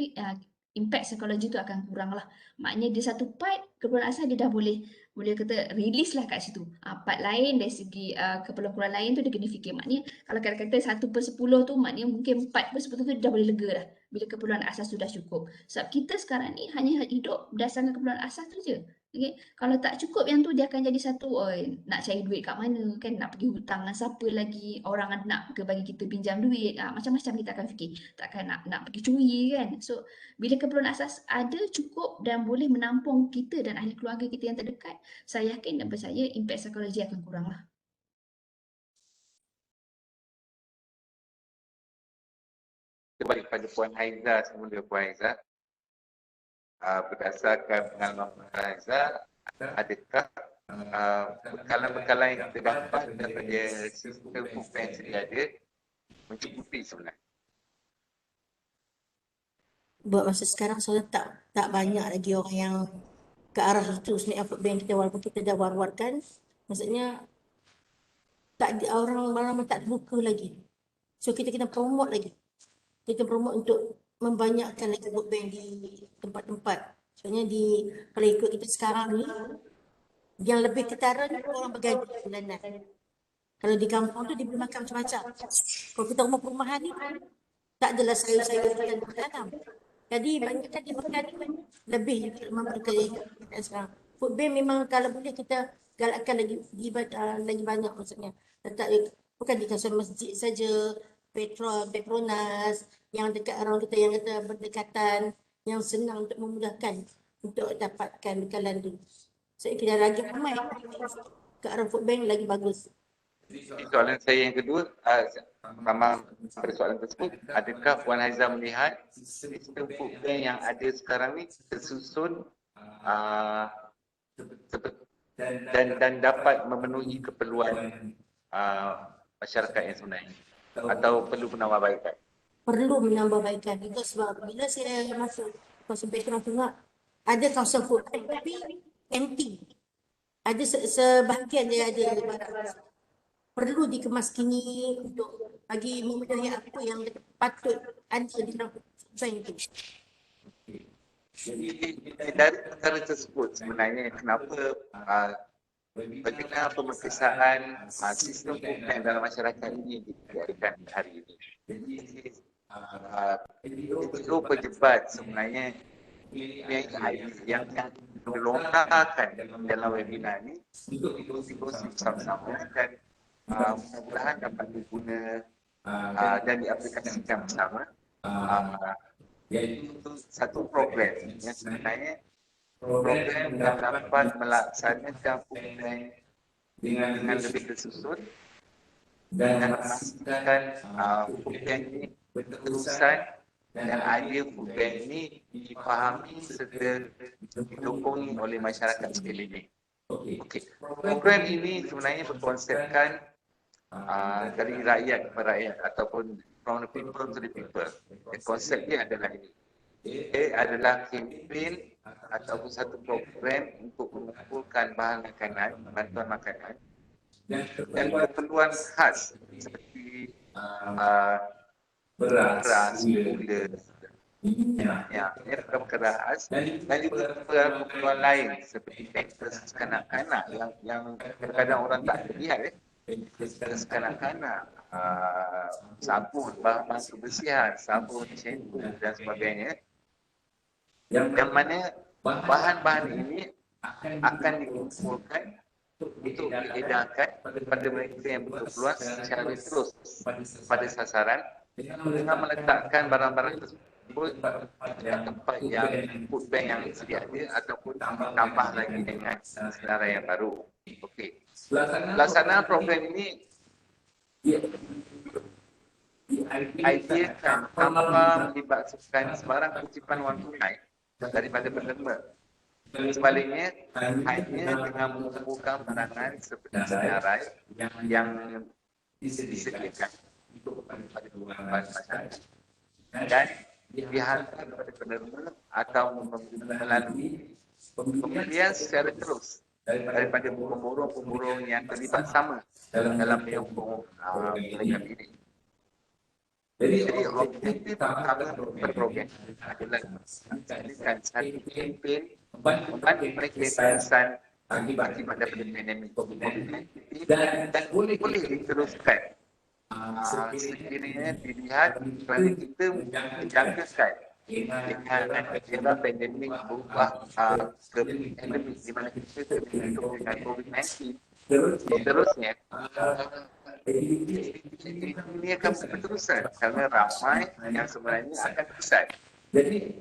impact psikologi tu akan kurang lah. Maknanya dia satu part, keperluan asas dia dah boleh kata release lah kat situ. Part lain dari segi keperluan lain tu dia kena fikir. Maknanya kalau kata 1/10 tu, maknanya mungkin 4/10 tu dia dah boleh lega dah bila keperluan asas tu dah cukup. Sebab kita sekarang ni hanya hidup berdasarkan keperluan asas tu je. Okay? Kalau tak cukup yang tu, dia akan jadi satu, nak cari duit kat mana kan, nak pergi hutang dengan siapa lagi, orang nak ke bagi kita pinjam duit, macam-macam kita akan fikir. Takkan nak pergi curi kan. So bila keperluan asas ada, cukup dan boleh menampung kita dan ahli keluarga kita yang terdekat, saya yakin dan percaya impact psikologi akan kurang lah. Kembali kepada Puan Haiza semula, Puan Haiza. Berdasarkan pengalaman Puan Haiza, adakah bekalan-bekalan yang kita dapat daripada sistem food bank yang sedia ada mencukupi sebenarnya? Buat masa sekarang saya tak banyak lagi orang yang ke arah itu. Sebenarnya food bank kita, walaupun kita dah war-warkan, maksudnya tak ada, orang tak terbuka lagi. So kita kena promote lagi. Kita promote untuk membanyakkan lagi food bank di tempat-tempat. Soalnya kalau ikut kita sekarang ni, yang lebih ketara ni orang bergaji bulanan. Kalau di kampung tu dia boleh makan macam-macam. Kalau kita rumah perumahan ni, tak adalah sayur-sayur dan bertanam. Jadi banyakkan dia makan lebih memberikan sekarang. Food bank memang kalau boleh kita galakkan lagi banyak, maksudnya. Bukan di kawasan masjid saja, Petronas, yang dekat orang kita yang kata berdekatan, yang senang untuk memudahkan untuk dapatkan bekalan tu. So kita lagi ramai ke arah food bank lagi bagus. Soalan saya yang kedua, sama pada soalan tersebut, adakah Puan Haiza melihat sistem food bank yang ada sekarang ni tersusun dan dapat memenuhi keperluan masyarakat yang sebenarnya, atau perlu penambahbaikan? Perlu menambahbaikan. Itu sebab bila saya masuk kawasan Petronas tengok, ada kawasan food bank tapi empty. Ada sebahagian dia ada barang. Perlu dikemas kini untuk bagi memenuhi apa yang patut ada di dalam bank itu. Jadi dari perkara tersebut sebenarnya kenapa bagaimana pemeriksaan sistem food bank dalam masyarakat ini diadakan hari ini? Jadi itu pejabat sebenarnya yang dilontarkan dalam webinar ini untuk dikongsi bersama-sama dan mudah-mudahan dapat diguna dan diaplikasikan bersama, iaitu satu program yang sebenarnya program yang dapat melaksanakan food bank dengan lebih tersusun dan memastikan food bank ini berterusan dan idea food bank ini difahami serta didukung oleh masyarakat sekeliling. Okey. Program ini sebenarnya berkonsepkan dari rakyat kepada rakyat ataupun from the people to the people. Konsep dia adalah ini. Dia adalah kempen ataupun satu program untuk mengumpulkan bahan makanan, bantuan makanan dan keperluan khas seperti beras, gula, minyak, keras dan juga keperluan lain seperti pampers kanak-kanak yang kadang-kadang orang tak lihat pampers kanak-kanak, sabun, bahan kebersihan, sabun, shampoo dan sebagainya, yang mana bahan-bahan ini akan dikumpulkan untuk diedarkan kepada mereka yang berkeperluan secara terus pada sasaran dengan meletakkan barang-barang tersebut pada tempat yang food bank yang sedia ada ataupun tambah lagi dengan senarai yang baru. Okey. Pelaksanaan program ini ideakan tanpa melibatkan sebarang kutipan wang tunai daripada penerima. Sebaliknya, hanya dengan mengumpulkan barangan seperti senarai yang disediakan untuk kepada masyarakat dan dihantar kepada penerima atau melalui pembelian secara terus daripada pemborong-pemborong yang terlibat sama dalam penyokong program ini. Jadi objektif utama program adalah menjadikan satu kempen membantu mereka yang akibat daripada pandemik COVID-19 dan boleh diteruskan sekiranya dilihat kerana kita menjangkakan dengan era pandemik berubah ke pandemik di mana kita terhidup dengan COVID-19 seterusnya. Ini akan berterusan kerana ramai yang sebenarnya akan pusat. Jadi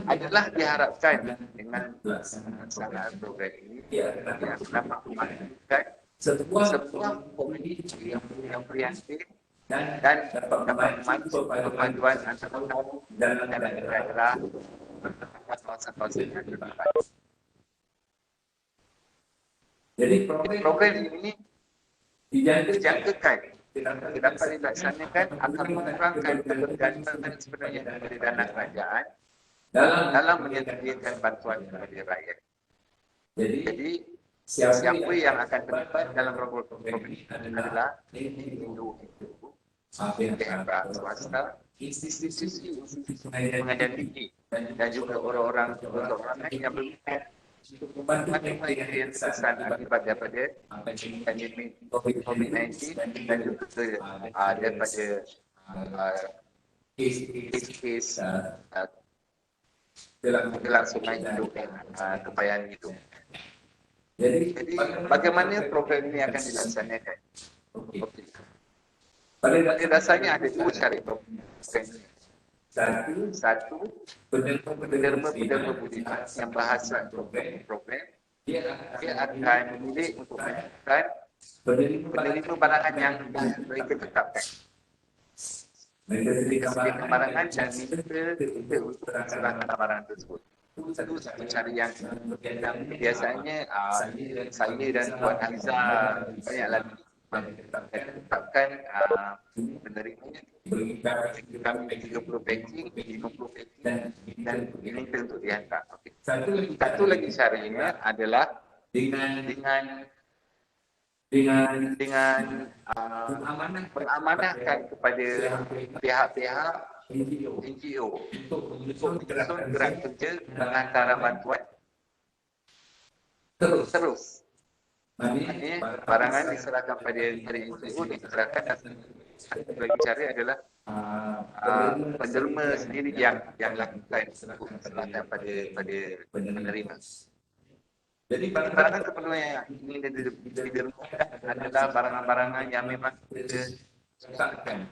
adalah diharapkan dengan pelaksanaan program ini yang dapat memastikan sebuah komuniti yang prihatin dan dapat memandu perpaduan antara kaum dan daerah kawasan-kawasan yang terlibat. Jadi program ini dijangkakan dapat dilaksanakan akan mengurangkan ketergantungan sebenarnya dari dana kerajaan dalam menyediakan bantuan kepada rakyat. Jadi siapa yang akan terlibat dalam program ini adalah individu, pihak swasta, institusi pengajian tinggi dan juga orang-orang yang berminat untuk membantu mereka yang terkesan akibat daripada pandemik COVID-19 dan juga daripada kes-kes kelangsungan hidup kepayahan hidup. Jadi bagaimana program ini akan dilaksanakan? Okay. Pada dasarnya ada dua cara program ini. Satu, penerima budiman yang berhasrat program, dia akan memilih untuk menentukan penerima barangan yang mereka tetapkan. Mereka sediakan barangan dan minta kita untuk serahkan barang tersebut. Satu cara yang biasanya saya dan Tuan Hamzah banyak lagi tetapkan penerimanya. Kami 30 packing, 50 packing dan ini untuk dihantar. Okay. Satu lagi caranya adalah dengan mengamanahkan kepada pihak-pihak NGO untuk menyusun gerak kerja pengantaran bantuan terus. Maknanya barangan diserahkan pada NGO, diserahkan dan satu lagi cara adalah penerima sendiri yang lakukan serahkan pada penerima. Jadi barangan keperluan yang ingin didermakan adalah barangan-barangan yang memang kita letakkan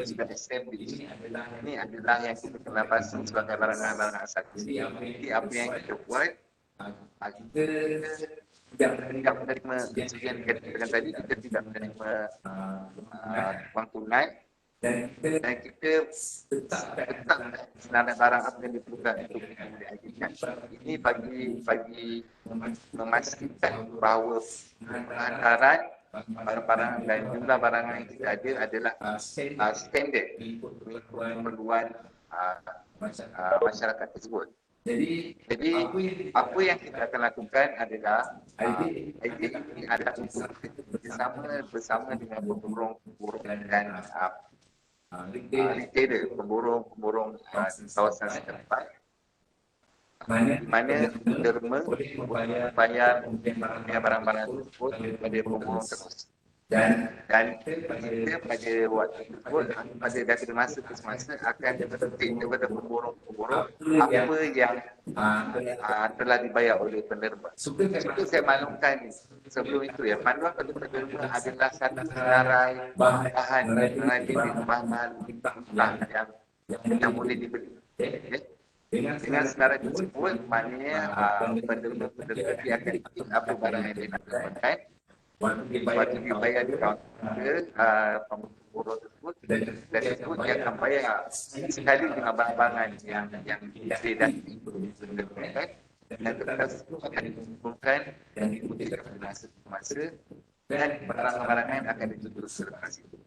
sudah establish. Ini adalah yang kita kenal pasti sebagai barangan-barangan asasi. Jadi apa yang kita buat, kita tidak menerima seperti yang dikatakan tadi, kita tidak menerima wang tunai dan kita letak senarai barang apa yang diperlukan untuk dihadirkan. Ini bagi memastikan bahawa penghantaran barang-barang dan jumlah barangan yang kita ada adalah standard keperluan masyarakat tersebut. Jadi apa yang kita akan lakukan adalah idea ini adalah untuk bersama dengan pemborong dan retailer, pemborong kawasan setempat, mana derma bayar barang-barang tersebut kepada pemborong tersebut. Dan kita pada waktu tersebut, pada dari masa ke semasa akan tertik daripada pemborong apa yang telah dibayar oleh penerima. Itu saya maklumkan sebelum itu ya, panduan pada penerima adalah satu senarai bahan yang boleh dibeli. Dengan senarai tersebut, maknanya penerima dia akan ikut apa barang yang dia nak dapatkan. Waktu dibayar di kaunter pemborong tersebut, dan tersebut dia akan bayar sekali dengan barang-barang yang dia dah diberikan, dan tersebut akan dikumpulkan dan dikutip pada masa ke masa, dan barang-barangan akan ditutup selepas itu.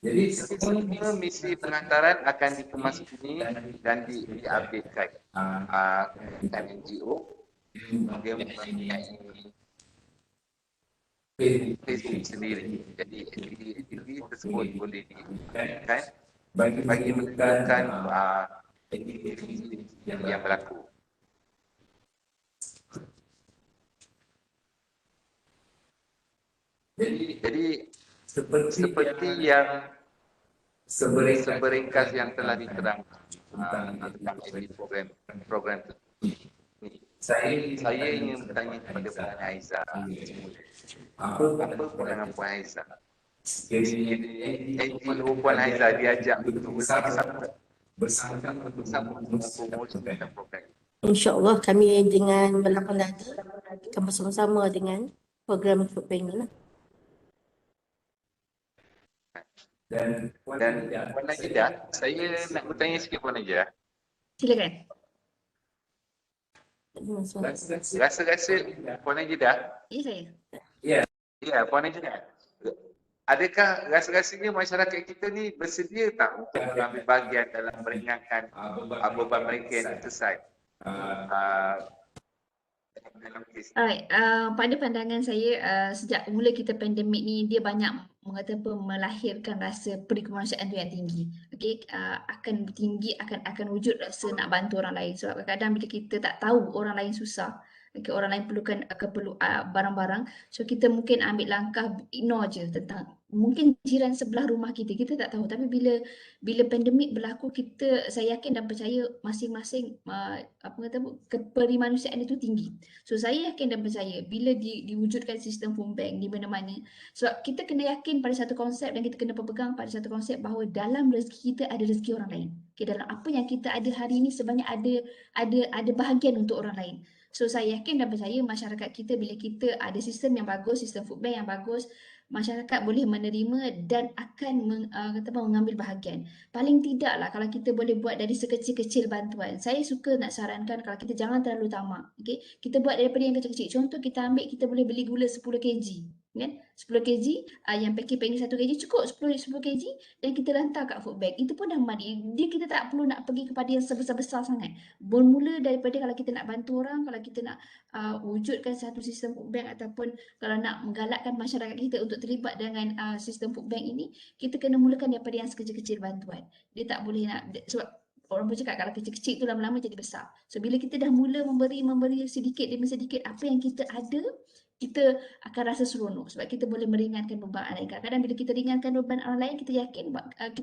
Jadi semua misi pengantaran akan dikemas ini dan diupdatekan dengan NGO. Dia mempunyai Facebook sendiri. Jadi aktiviti tersebut boleh digunakan bagi menunjukkan aktiviti yang berlaku. Jadi seperti yang seberingkas yang telah diterangkan tentang program ini. Saya ingin bertanya kepada Puan Haiza, apa pandangan Puan Haiza? NGO Puan Haiza diajak untuk bersama promosi tentang program ini. InsyaAllah kami dengan Melapang Dada akan bersama-sama dengan program Food Bank ni lah. Dan Puan Najida, saya nak bertanya sikit Puan Najida. Silakan. Rasa-rasa Puan Najida, Ya saya. ya Puan Najida, adakah rasa-rasanya masyarakat kita ni bersedia tak untuk mengambil bahagian dalam meringankan beban mereka yang tersesat? Alright, pada pandangan saya sejak mula kita pandemik ni dia banyak melahirkan rasa perikemanusiaan tu yang tinggi. Okey, akan tinggi akan wujud rasa nak bantu orang lain sebab kadang-kadang bila kita tak tahu orang lain susah, okey, orang lain perlukan barang-barang, so kita mungkin ambil langkah ignore je tentang mungkin jiran sebelah rumah kita tak tahu, tapi bila pandemik berlaku saya yakin dan percaya masing-masing keperimanusiaan itu tinggi. So saya yakin dan percaya bila diwujudkan sistem food bank di mana-mana, sebab kita kena yakin pada satu konsep dan kita kena berpegang pada satu konsep bahawa dalam rezeki kita ada rezeki orang lain. Okay, dalam apa yang kita ada hari ini sebenarnya ada bahagian untuk orang lain. So saya yakin dan percaya masyarakat kita bila kita ada sistem yang bagus, sistem food bank yang bagus, masyarakat boleh menerima dan akan mengambil bahagian. Paling tidaklah kalau kita boleh buat dari sekecil-kecil bantuan. Saya suka nak sarankan kalau kita jangan terlalu tamak. Okay? Kita buat daripada yang kecil-kecil. Contoh kita boleh beli gula 10 kg. Kan? 10 kg, yang packing 1 kg cukup 10 kg dan kita hantar kat food bank. Itu pun dah mandi. Kita tak perlu nak pergi kepada yang sebesar-besar sangat. Bermula daripada kalau kita nak bantu orang, kalau kita nak wujudkan satu sistem food bank ataupun kalau nak menggalakkan masyarakat kita untuk terlibat dengan sistem food bank ini, kita kena mulakan daripada yang sekecil-kecil bantuan. Dia tak boleh nak, sebab orang bercakap kalau kecil-kecil tu lama-lama jadi besar. So bila kita dah mula memberi sedikit demi sedikit apa yang kita ada, kita akan rasa seronok sebab kita boleh meringankan beban orang lain. Kadang-kadang bila kita ringankan beban orang lain, kita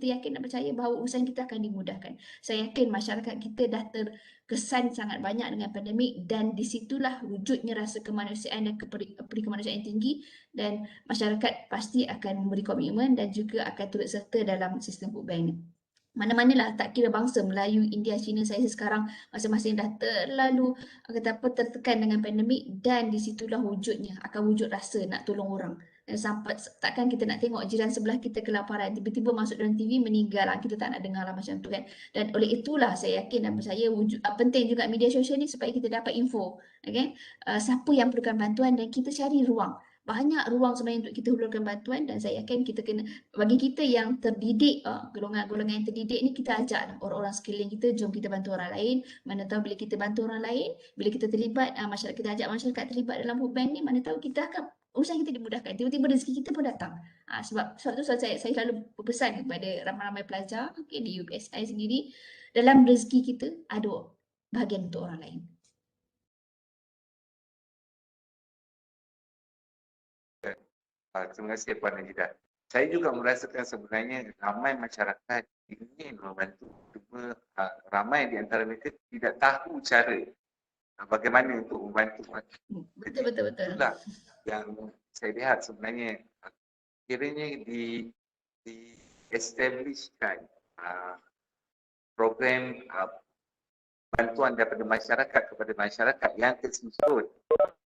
yakin dan percaya bahawa urusan kita akan dimudahkan. Saya yakin masyarakat kita dah terkesan sangat banyak dengan pandemik dan disitulah wujudnya rasa kemanusiaan dan perikemanusiaan yang tinggi, dan masyarakat pasti akan memberi komitmen dan juga akan turut serta dalam sistem food bank ni. Mana-manalah, tak kira bangsa, Melayu, India, Cina, saya sekarang masing-masing dah terlalu tertekan dengan pandemik dan disitulah wujudnya, akan wujud rasa nak tolong orang. Sampai takkan kita nak tengok jiran sebelah kita kelaparan, tiba-tiba masuk dalam TV meninggal, kita tak nak dengar lah macam tu kan. Dan oleh itulah saya yakin dan percaya penting juga media sosial ni supaya kita dapat info, okay? Siapa yang perlukan bantuan dan kita cari ruang. Banyak ruang sebenarnya untuk kita hulurkan bantuan, dan saya yakin kita kena, bagi kita yang terdidik, golongan-golongan yang terdidik ni, kita ajak lah orang-orang sekeliling kita, jom kita bantu orang lain. Mana tahu bila kita bantu orang lain, bila kita terlibat, masyarakat, kita ajak masyarakat terlibat dalam food bank ni, mana tahu kita akan, urusan kita dimudahkan, tiba-tiba rezeki kita pun datang. Sebab tu saya selalu berpesan kepada ramai-ramai pelajar, okay, di UPSI sendiri, dalam rezeki kita ada bahagian untuk orang lain. Terima kasih Puan Najida. Saya juga merasakan sebenarnya ramai masyarakat ingin membantu, cuma ramai di antara mereka tidak tahu cara bagaimana untuk membantu. Betul. Itulah yang saya lihat sebenarnya, kiranya di establishkan program bantuan daripada masyarakat kepada masyarakat yang tersusun,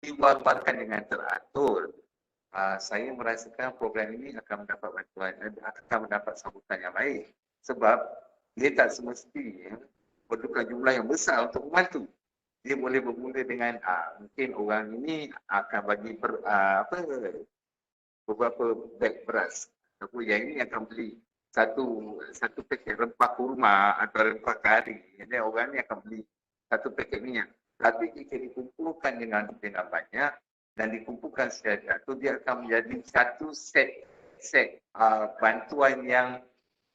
diwakilkan dengan teratur. Saya merasakan program ini akan mendapat bantuan, akan mendapat sambutan yang baik, sebab dia tak semestinya perlukan jumlah yang besar untuk membantu. Dia boleh bermula dengan mungkin orang ini akan bagi beberapa beg beras, ataupun yang ini akan beli satu paket rempah kurma atau rempah kari, jadi orang ini akan beli satu paket minyak. Tapi jika dikumpulkan dengan banyak dan dikumpulkan secara itu, dia akan menjadi satu set bantuan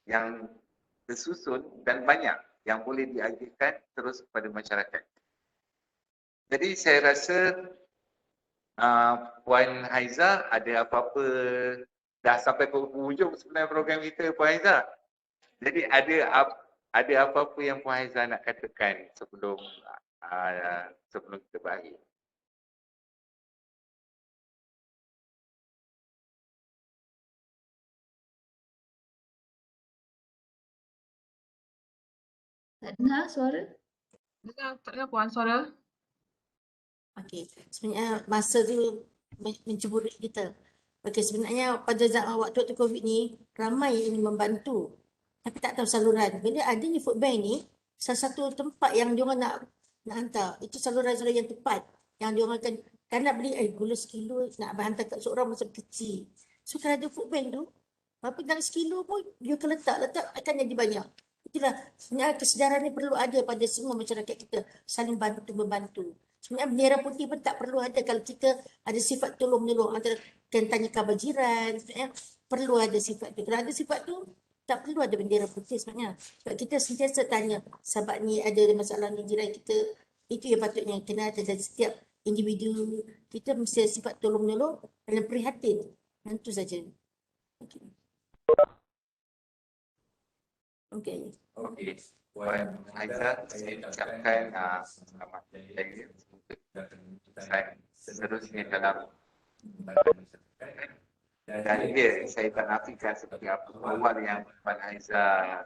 yang tersusun dan banyak yang boleh diagihkan terus kepada masyarakat. Jadi saya rasa Puan Haiza ada apa-apa, dah sampai ke hujung sebenarnya program kita Puan Haiza. Jadi ada apa-apa yang Puan Haiza nak katakan sebelum kita berakhir? Tak dengar suara? Tak dengar Puan suara. Okey, sebenarnya masa tu mencuburi kita. Okey, sebenarnya pada waktu COVID ni ramai yang ingin membantu tapi tak tahu saluran. Bila adanya food bank ni, salah satu tempat yang diorang nak hantar, itu saluran-saluran yang tepat yang diorang kan nak beli gula sekilo nak hantar kat seorang masa kecil. So kalau ada food bank tu, apa dalam sekilo pun dia akan letak akan jadi banyak. Itulah sebenarnya kesedaran ni perlu ada pada semua masyarakat kita, saling bantu membantu. Sebenarnya bendera putih pun tak perlu ada kalau kita ada sifat tolong menolong, antara tanya khabar jiran, sebenarnya perlu ada sifat tu. Kalau ada sifat tu tak perlu ada bendera putih sebenarnya. Sebab kita sentiasa tanya, sahabat ni ada masalah ni, jiran kita, itu yang patutnya kena ada dari setiap individu. Kita mesti ada sifat tolong menolong dan prihatin. Dan itu saja. Okey. Okey, Puan Haiza, saya ucapkan selamat berjaya saya seterusnya dalam dan saya tak nafikan seperti apa awal yang Puan Haiza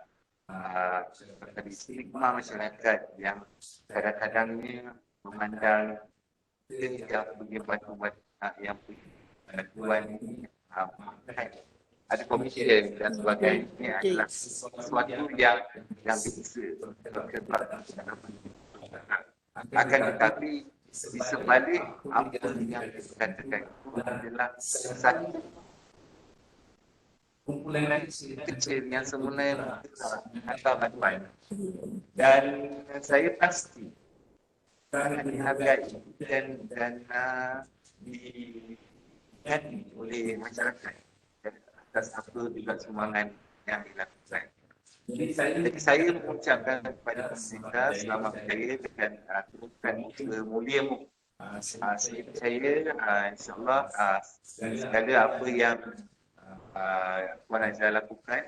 tadi, stigma masyarakat yang kadang-kadang memandang dia punya bantuan yang bantuan ini ada komisen dan sebagainya adalah sesuatu yang bisa akan tetapi di sebalik apa yang dikatakan itu adalah satu kumpulan kecil yang semula hantar bantuan, dan saya pasti sangat dihargai dan dihargai oleh masyarakat atas apa juga sumbangan yang dilakukan. Jadi saya mengucapkan kepada pemerintah selamat berjaya dengan teruskan usaha muliamu. Saya percaya insyaAllah segala apa yang Puan Haiza lakukan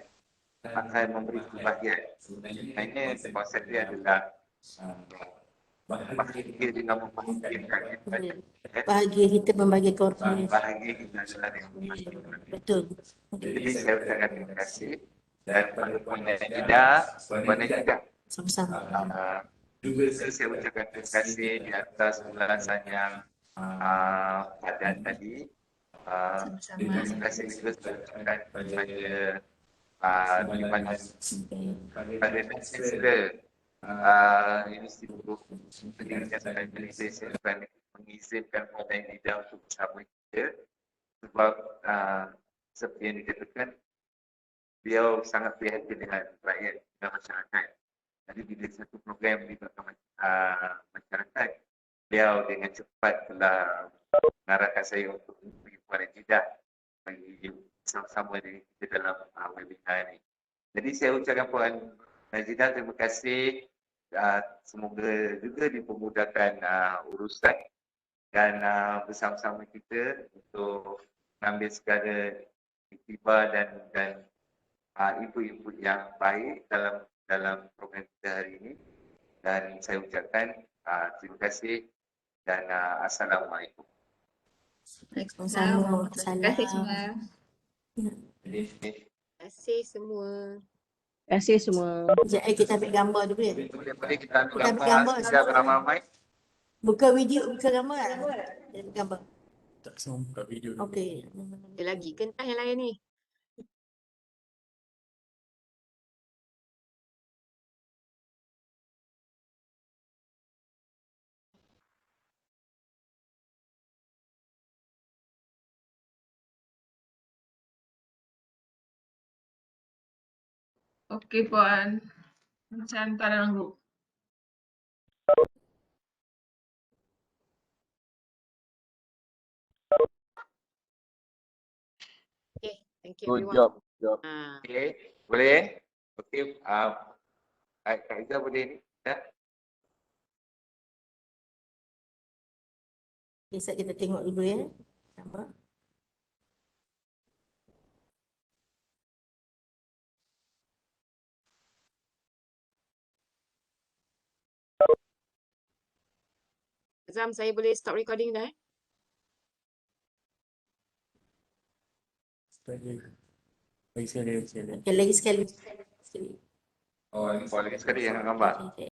akan memberi kebahagiaan. Sebenarnya konsep dia adalah bahagia dengan membahagiakan. Bahagia kita membagi korban. Bahagia kita adalah yang membahagiakan. Betul. Jadi saya ucapkan terima kasih. Dan pada Puan Najida, Sama-sama. juga saya ucapkan terima kasih di atas ulasan yang padat tadi. Sama-sama. Terima kasih juga kepada pada Chancellor Institut Pendidikan dan Malaysia mengizinkan Puan Nida untuk bersama kita sebab seperti yang dikatakan beliau sangat prihatin dengan rakyat dan masyarakat. Jadi bila satu program dilakukan masyarakat, beliau dengan cepat telah mengarahkan saya untuk pergi Puan Nida bagi sama-sama dengan kita dalam webinar ini. Jadi saya ucapkan Puan Najida terima kasih. Semoga juga dipermudahkan urusan dan bersama-sama kita untuk mengambil segala iktibar dan input-input yang baik dalam program kita hari ini. Dan saya ucapkan terima kasih dan Assalamualaikum. Waalaikumsalam. Terima kasih semua. Terima kasih semua. Terima kasih semua. Sekejap, kita ambil gambar dulu ya. Boleh kita ambil Kita ambil gambar gambar secara semua. ramai. Buka video, buka gambar kan? Ambil gambar. Tak semua buka video. Okey. Ada lagi ke entah yang lain ni? Okey Puan. Saya hantar dalam grup. Okay, thank you Good everyone. job. Okey, boleh? Okey, Kak Iza boleh ni? Ya? Besok kita tengok dulu ya. Gambar. Azam, saya boleh stop recording dah? Bagi sekali. Okey, lagi sekali. Oh, Boleh sekali yang gambar. Okey.